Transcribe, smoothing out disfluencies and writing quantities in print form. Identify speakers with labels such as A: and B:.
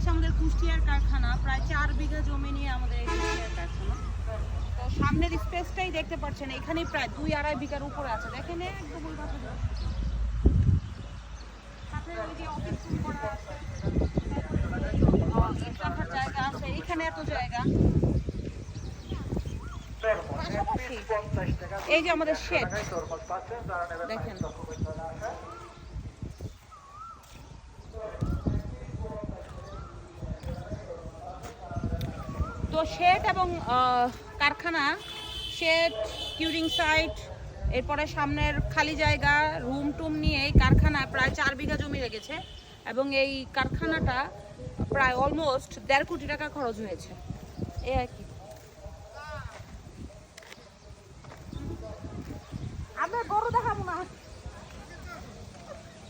A: হচ্ছে আমাদের কুষ্টিয়ার কারখানা, প্রায় 4 বিঘা জমি নিয়ে আমাদের এই কুষ্টিয়ার কারখানা। তো সামনের স্পেসটাই দেখতে পাচ্ছেন, এখানেই প্রায় 2-2.5 বিঘার উপরে আছে। দেখেন একদম ওই পাশে সাথে ওই যে অফিস রুম করা আছে, ইট রাখার জায়গা আছে, এখানে এত জায়গা। পাশাপাশি এই যে আমাদের শেড দেখেন, তো শেড এবং কারখানা, শেড, কিউরিং সাইট, এরপরে সামনের খালি জায়গা, রুম টুম নিয়ে এই কারখানা প্রায় 4 বিঘা জমি লেগেছে এবং এই কারখানাটা প্রায় অলমোস্ট 1.5 কোটি টাকা খরচ হয়েছে। এই আর কি। আমরা বড় দেখাবো না।